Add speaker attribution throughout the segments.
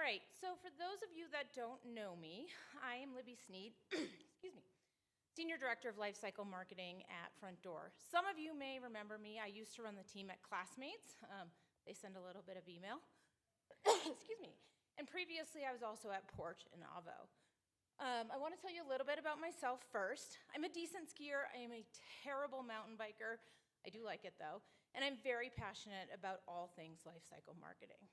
Speaker 1: right, so for those of you that don't know me, I am Libby Snead, excuse me, Senior Director of Lifecycle Marketing at Frontdoor. Some of you may remember me. I used to run the team at Classmates. They send a little bit of email. Excuse me. And previously, I was also at Porch and Avo. I want to tell you a little bit about myself first. I'm a decent skier. I am a terrible mountain biker. I do like it, though. And I'm very passionate about all things lifecycle marketing.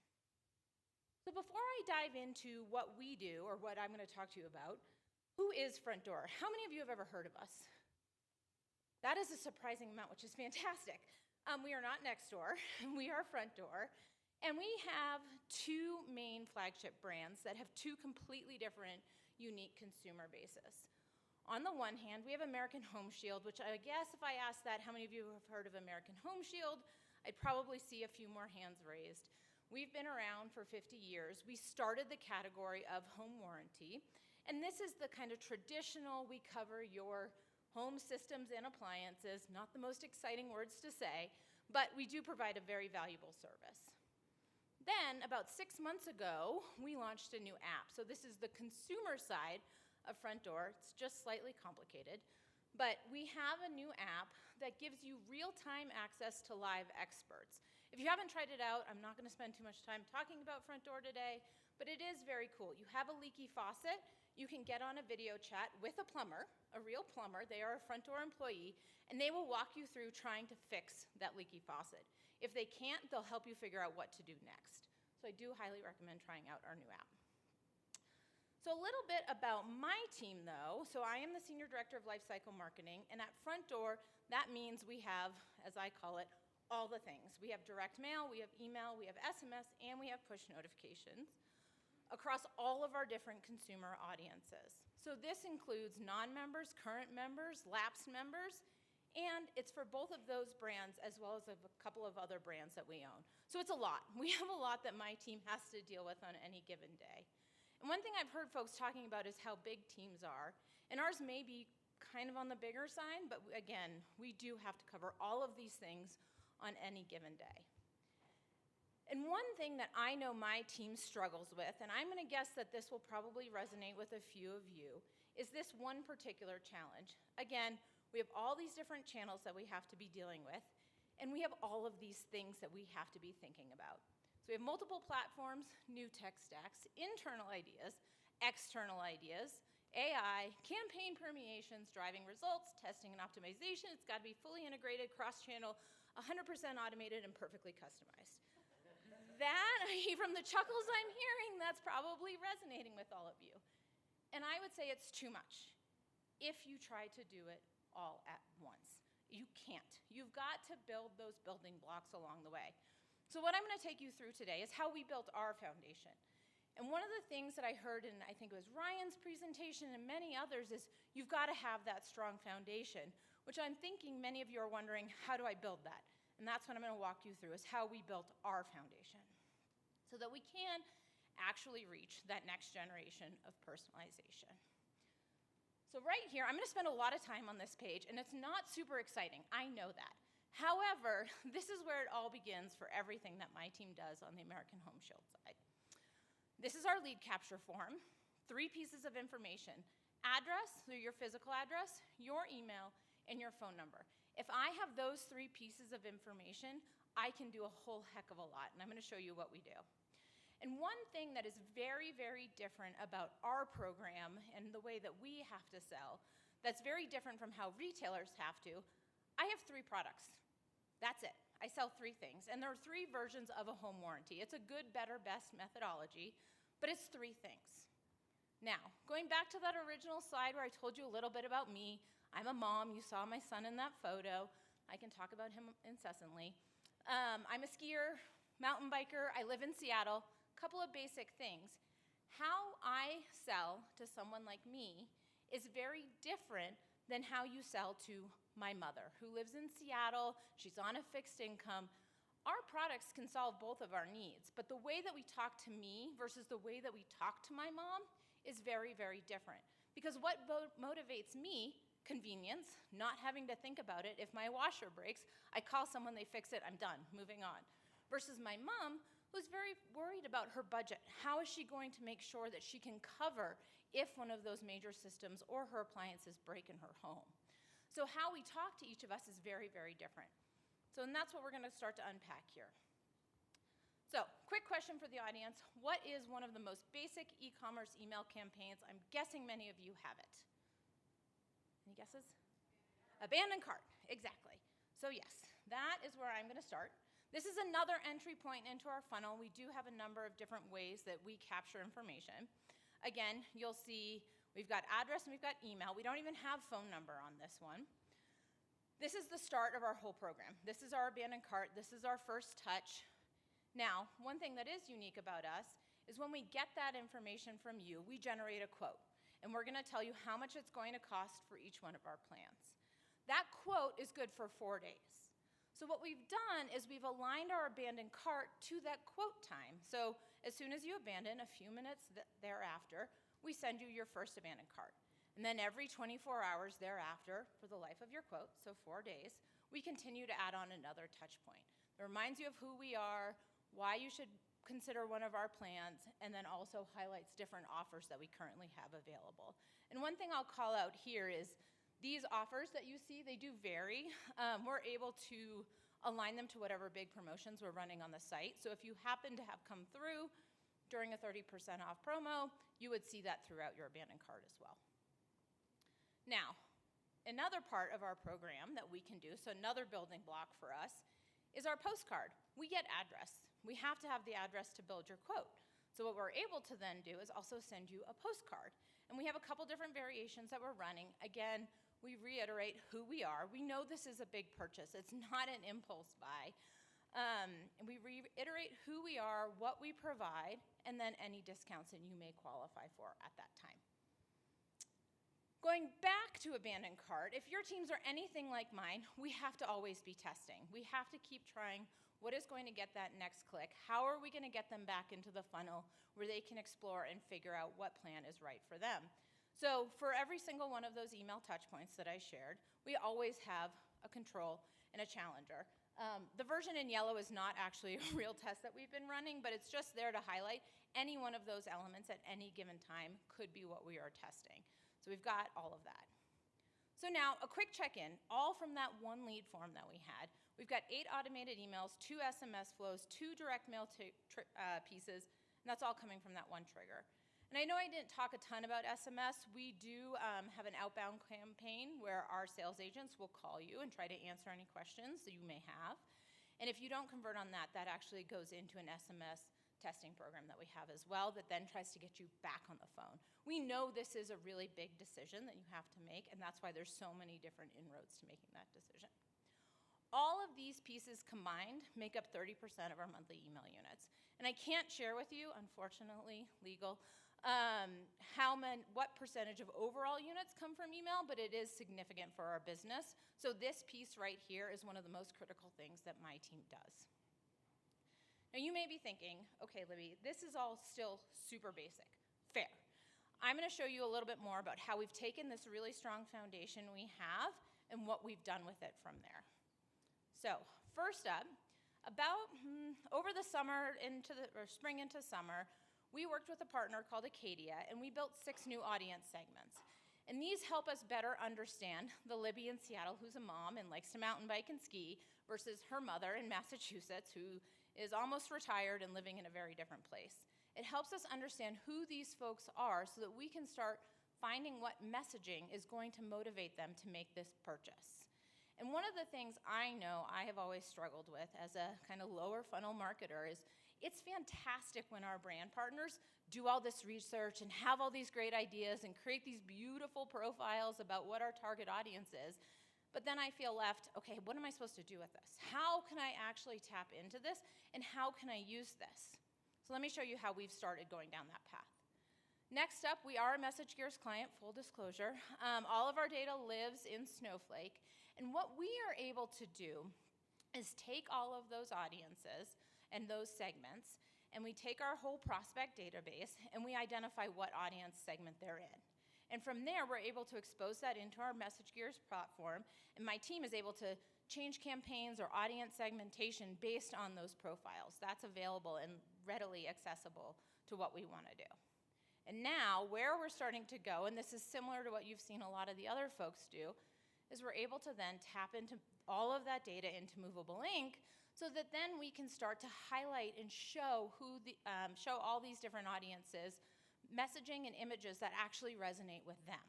Speaker 1: So before I dive into what we do, or what I'm going to talk to you about, who is Frontdoor? How many of you have ever heard of us? That is a surprising amount, which is fantastic. We are not Nextdoor. We are Frontdoor. And we have two main flagship brands that have two completely different, unique consumer bases. On the one hand, we have American Home Shield, which I guess if I asked that, how many of you have heard of American Home Shield, I'd probably see a few more hands raised. We've been around for 50 years. We started the category of home warranty, and this is the kind of traditional, we cover your home systems and appliances, not the most exciting words to say, but we do provide a very valuable service. Then, about 6 months ago, we launched a new app. So this is the consumer side of Frontdoor. It's just slightly complicated. But we have a new app that gives you real-time access to live experts. If you haven't tried it out, I'm not going to spend too much time talking about Frontdoor today, but it is very cool. You have a leaky faucet. You can get on a video chat with a plumber, a real plumber. They are a Frontdoor employee, and they will walk you through trying to fix that leaky faucet. If they can't, they'll help you figure out what to do next. So I do highly recommend trying out our new app. So a little bit about my team, though. So I am the Senior Director of Lifecycle Marketing, and at Frontdoor, that means we have, as I call it, all the things. We have direct mail, we have email, we have SMS, and we have push notifications across all of our different consumer audiences. So this includes non-members, current members, lapsed members, and it's for both of those brands as well as a couple of other brands that we own. So it's a lot. We have a lot that my team has to deal with on any given day. And one thing I've heard folks talking about is how big teams are. And ours may be kind of on the bigger side, but again, we do have to cover all of these things on any given day. And one thing that I know my team struggles with, and I'm going to guess that this will probably resonate with a few of you, is this one particular challenge. Again, we have all these different channels that we have to be dealing with, and we have all of these things that we have to be thinking about. So we have multiple platforms, new tech stacks, internal ideas, external ideas, AI, campaign permeations, driving results, testing and optimization. It's got to be fully integrated, cross-channel, 100% automated, and perfectly customized. That, from the chuckles I'm hearing, that's probably resonating with all of you. And I would say it's too much if you try to do it all at once. You can't. You've got to build those building blocks along the way. So what I'm going to take you through today is how we built our foundation. And one of the things that I heard in, I think it was Ryan's presentation and many others, is you've got to have that strong foundation, which I'm thinking many of you are wondering, how do I build that? And that's what I'm going to walk you through, is how we built our foundation so that we can actually reach that next generation of personalization. So right here, I'm going to spend a lot of time on this page, and it's not super exciting. I know that. However, this is where it all begins for everything that my team does on the American Home Shield side. This is our lead capture form, 3 pieces of information: address, so your physical address, your email, and your phone number. If I have those 3 pieces of information, I can do a whole heck of a lot, and I'm going to show you what we do. And one thing that is very, very different about our program and the way that we have to sell, that's very different from how retailers have to, I have 3 products. That's it. I sell 3 things, and there are 3 versions of a home warranty. It's a good, better, best methodology, but it's 3 things. Now, going back to that original slide where I told you a little bit about me, I'm a mom. You saw my son in that photo. I can talk about him incessantly. I'm a skier, mountain biker. I live in Seattle. Couple of basic things. How I sell to someone like me is very different than how you sell to my mother, who lives in Seattle. She's on a fixed income. Our products can solve both of our needs, but the way that we talk to me versus the way that we talk to my mom is very, very different. Because what motivates me, convenience, not having to think about it. If my washer breaks, I call someone, they fix it, I'm done, moving on. Versus my mom, who's very worried about her budget. How is she going to make sure that she can cover if one of those major systems or her appliances break in her home? So how we talk to each of us is very, very different. And that's what we're going to start to unpack here. So, quick question for the audience. What is one of the most basic e-commerce email campaigns? I'm guessing many of you have it. Any guesses? Abandoned cart, exactly. So yes, that is where I'm going to start. This is another entry point into our funnel. We do have a number of different ways that we capture information. Again, you'll see we've got address and we've got email. We don't even have phone number on this one. This is the start of our whole program. This is our abandoned cart. This is our first touch. Now, one thing that is unique about us is when we get that information from you, we generate a quote. And we're going to tell you how much it's going to cost for each one of our plans. That quote is good for 4 days. So what we've done is we've aligned our abandoned cart to that quote time. So as soon as you abandon, a few minutes thereafter, we send you your first abandoned cart. And then every 24 hours thereafter, for the life of your quote, so 4 days, we continue to add on another touch point. It reminds you of who we are, why you should consider one of our plans, and then also highlights different offers that we currently have available. And one thing I'll call out here is these offers that you see, they do vary. We're able to align them to whatever big promotions we're running on the site. So if you happen to have come through during a 30% off promo, you would see that throughout your abandoned cart as well. Now, another part of our program that we can do, so another building block for us, is our postcard. We get address. We have to have the address to build your quote. So what we're able to then do is also send you a postcard. And we have a couple different variations that we're running. Again, we reiterate who we are. We know this is a big purchase. It's not an impulse buy. And we reiterate who we are, what we provide, and then any discounts that you may qualify for at that time. Going back to abandoned cart, if your teams are anything like mine, we have to always be testing. We have to keep trying what is going to get that next click. How are we going to get them back into the funnel where they can explore and figure out what plan is right for them? So for every single one of those email touch points that I shared, we always have a control and a challenger. The version in yellow is not actually a real test that we've been running, but it's just there to highlight any one of those elements at any given time could be what we are testing. So we've got all of that. So now a quick check-in, all from that one lead form that we had. We've got 8 automated emails, 2 SMS flows, 2 direct mail pieces, and that's all coming from that one trigger. And I know I didn't talk a ton about SMS. We do have an outbound campaign where our sales agents will call you and try to answer any questions that you may have. And if you don't convert on that, that actually goes into an SMS testing program that we have as well that then tries to get you back on the phone. We know this is a really big decision that you have to make, and that's why there's so many different inroads to making that decision. All of these pieces combined make up 30% of our monthly email units. And I can't share with you, unfortunately, legal, what percentage of overall units come from email, but it is significant for our business. So this piece right here is one of the most critical things that my team does. Now you may be thinking, okay, Libby, this is all still super basic. Fair. I'm going to show you a little bit more about how we've taken this really strong foundation we have and what we've done with it from there. So first up, about over the summer spring into summer, we worked with a partner called Acadia, and we built 6 new audience segments. And these help us better understand the Libby in Seattle who's a mom and likes to mountain bike and ski versus her mother in Massachusetts who is almost retired and living in a very different place. It helps us understand who these folks are so that we can start finding what messaging is going to motivate them to make this purchase. And one of the things I know I have always struggled with as a kind of lower funnel marketer is it's fantastic when our brand partners do all this research and have all these great ideas and create these beautiful profiles about what our target audience is. But then I feel left, okay, what am I supposed to do with this? How can I actually tap into this, and how can I use this? So let me show you how we've started going down that path. Next up, we are a MessageGears client, full disclosure. All of our data lives in Snowflake, and what we are able to do is take all of those audiences and those segments, and we take our whole prospect database, and we identify what audience segment they're in. And from there, we're able to expose that into our MessageGears platform, and my team is able to change campaigns or audience segmentation based on those profiles. That's available, and readily accessible to what we want to do. And now, where we're starting to go, and this is similar to what you've seen a lot of the other folks do, is we're able to then tap into all of that data into movable ink so that then we can start to highlight and show show all these different audiences messaging and images that actually resonate with them.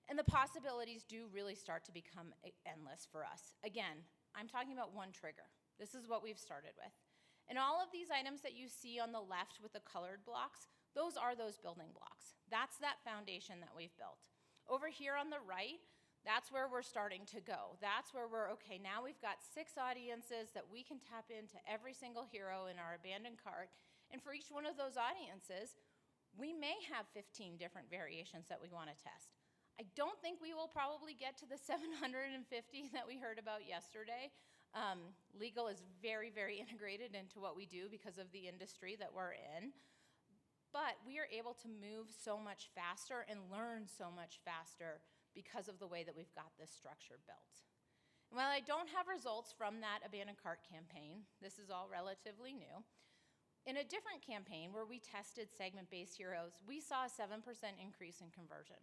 Speaker 1: And the possibilities do really start to become endless for us. Again, I'm talking about one trigger. This is what we've started with. And all of these items that you see on the left with the colored blocks, those are those building blocks. That's that foundation that we've built. Over here on the right, that's where we're starting to go. That's where we're, okay, now we've got 6 audiences that we can tap into every single hero in our abandoned cart. And for each one of those audiences, we may have 15 different variations that we want to test. I don't think we will probably get to the 750 that we heard about yesterday. Legal is very, very integrated into what we do because of the industry that we're in. But we are able to move so much faster and learn so much faster because of the way that we've got this structure built. And while I don't have results from that abandoned cart campaign, this is all relatively new, in a different campaign where we tested segment-based heroes, we saw a 7% increase in conversion.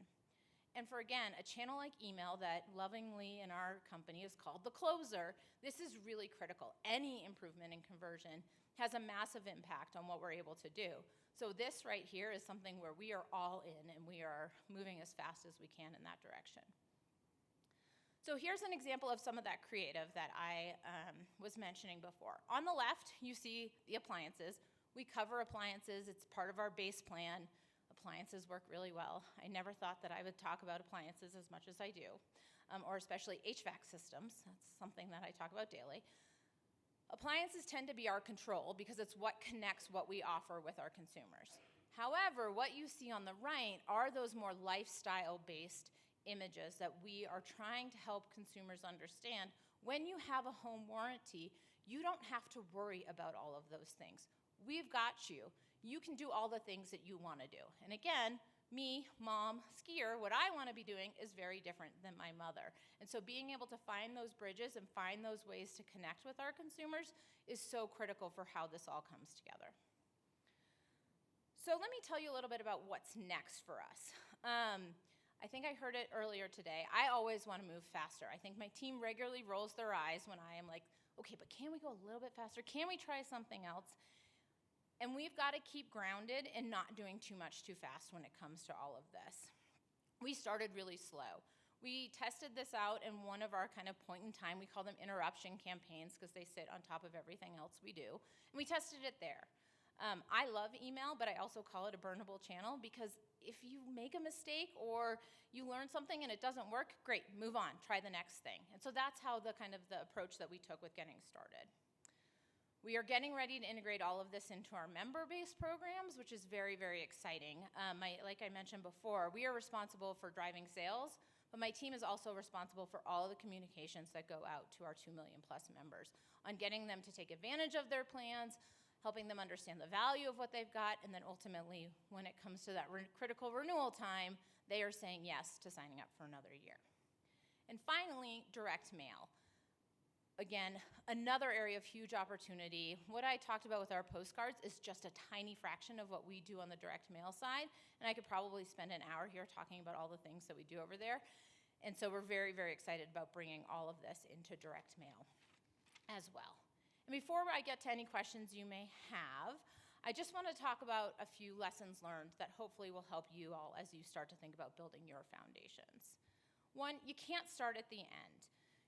Speaker 1: And for, again, a channel like email that lovingly in our company is called the closer, this is really critical. Any improvement in conversion has a massive impact on what we're able to do. So this right here is something where we are all in and we are moving as fast as we can in that direction. So here's an example of some of that creative that I was mentioning before. On the left, you see the appliances. We cover appliances. It's part of our base plan. Appliances work really well. I never thought that I would talk about appliances as much as I do, or especially HVAC systems. That's something that I talk about daily. Appliances tend to be our control because it's what connects what we offer with our consumers. However, what you see on the right are those more lifestyle-based images that we are trying to help consumers understand. When you have a home warranty, you don't have to worry about all of those things. We've got you. You can do all the things that you want to do. And again, me, mom, skier, what I want to be doing is very different than my mother. And so being able to find those bridges and find those ways to connect with our consumers is so critical for how this all comes together. So let me tell you a little bit about what's next for us. I think I heard it earlier today. I always want to move faster. I think my team regularly rolls their eyes when I am like, okay, but can we go a little bit faster? Can we try something else? And we've got to keep grounded and not doing too much too fast when it comes to all of this. We started really slow. We tested this out in one of our kind of point in time, we call them interruption campaigns because they sit on top of everything else we do. And we tested it there. I love email, but I also call it a burnable channel because if you make a mistake or you learn something and it doesn't work, great, move on, try the next thing. And so that's how the approach that we took with getting started. We are getting ready to integrate all of this into our member-based programs, which is very, very exciting. Like I mentioned before, we are responsible for driving sales, but my team is also responsible for all of the communications that go out to our 2 million plus members on getting them to take advantage of their plans, helping them understand the value of what they've got, and then ultimately, when it comes to that critical renewal time, they are saying yes to signing up for another year. And finally, direct mail. Again, another area of huge opportunity. What I talked about with our postcards is just a tiny fraction of what we do on the direct mail side, and I could probably spend an hour here talking about all the things that we do over there. And so we're very, very excited about bringing all of this into direct mail as well. And before I get to any questions you may have, I just want to talk about a few lessons learned that hopefully will help you all as you start to think about building your foundations. One, you can't start at the end.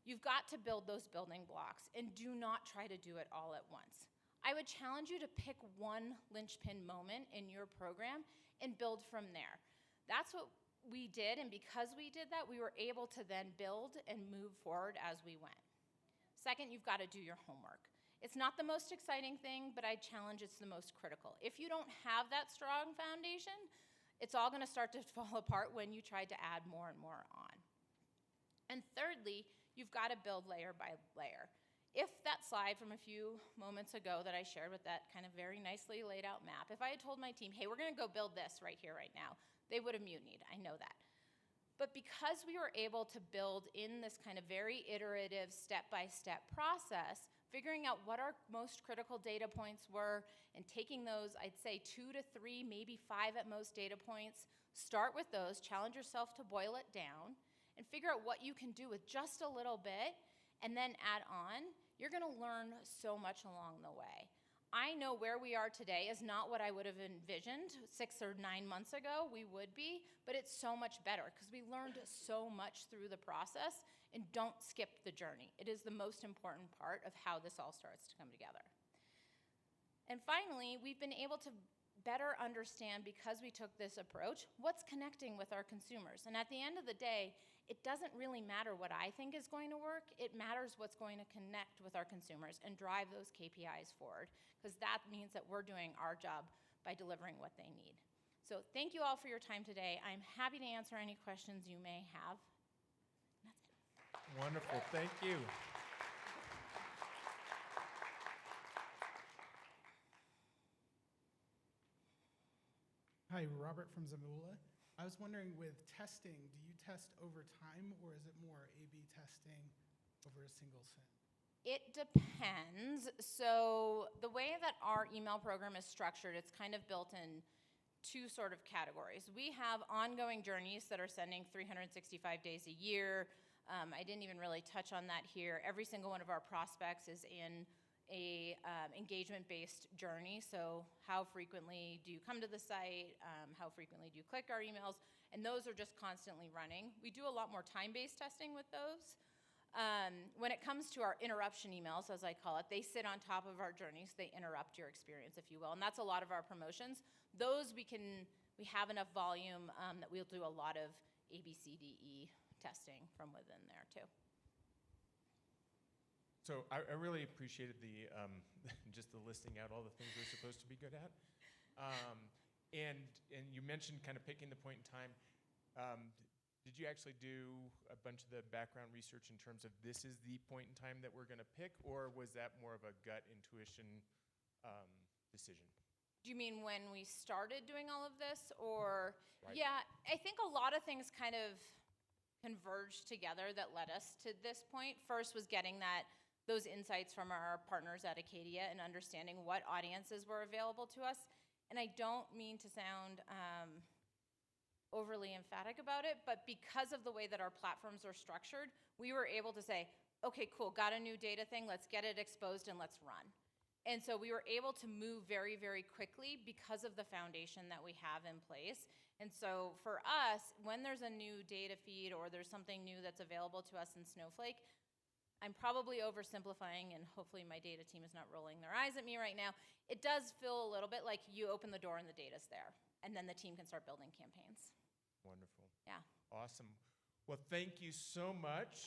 Speaker 1: You've got to build those building blocks, and do not try to do it all at once. I would challenge you to pick one linchpin moment in your program and build from there. That's what we did, and because we did that, we were able to then build and move forward as we went. Second, you've got to do your homework. It's not the most exciting thing, but I challenge it's the most critical. If you don't have that strong foundation, it's all going to start to fall apart when you try to add more and more on. And thirdly, you've got to build layer by layer. If that slide from a few moments ago that I shared with that kind of very nicely laid out map, if I had told my team, hey, we're going to go build this right here, right now, they would have mutinied. I know that. But because we were able to build in this kind of very iterative, step-by-step process, figuring out what our most critical data points were, and taking those, I'd say 2 to 3, maybe 5 at most data points. Start with those, challenge yourself to boil it down, and figure out what you can do with just a little bit, and then add on. You're gonna learn so much along the way. I know where we are today is not what I would have envisioned 6 or 9 months ago. We would be, but it's so much better because we learned so much through the process, and don't skip the journey. It is the most important part of how this all starts to come together. And finally, we've been able to better understand, because we took this approach, what's connecting with our consumers. And at the end of the day, it doesn't really matter what I think is going to work. It matters what's going to connect with our consumers and drive those KPIs forward, because that means that we're doing our job by delivering what they need. So thank you all for your time today. I'm happy to answer any questions you may have. And that's it.
Speaker 2: Wonderful, thank you.
Speaker 3: Hi, Robert from Zamula. I was wondering, with testing, do you test over time, or is it more A/B testing over a single SIN?
Speaker 1: It depends. So the way that our email program is structured, it's kind of built in 2 sort of categories. We have ongoing journeys that are sending 365 days a year. I didn't even really touch on that here. Every single one of our prospects is in a engagement-based journey. So how frequently do you come to the site? How frequently do you click our emails? And those are just constantly running. We do a lot more time-based testing with those. When it comes to our interruption emails, as I call it, they sit on top of our journeys. They interrupt your experience, if you will. And that's a lot of our promotions. Those we have enough volume that we'll do a lot of ABCDE testing from within there too.
Speaker 2: So I really appreciated the just the listing out all the things we're supposed to be good at. And you mentioned kind of picking the point in time. Did you actually do a bunch of the background research in terms of this is the point in time that we're going to pick, or was that more of a gut intuition decision?
Speaker 1: Do you mean when we started doing all of this, or?
Speaker 2: Right.
Speaker 1: Yeah, I think a lot of things kind of converged together that led us to this point. First was getting those insights from our partners at Acadia and understanding what audiences were available to us. And I don't mean to sound overly emphatic about it, but because of the way that our platforms are structured, we were able to say, okay, cool, got a new data thing, let's get it exposed and let's run. And so we were able to move very, very quickly because of the foundation that we have in place. And so for us, when there's a new data feed or there's something new that's available to us in Snowflake, I'm probably oversimplifying, and hopefully my data team is not rolling their eyes at me right now. It does feel a little bit like you open the door and the data's there, and then the team can start building campaigns.
Speaker 2: Wonderful.
Speaker 1: Yeah.
Speaker 2: Awesome. Well, thank you so much.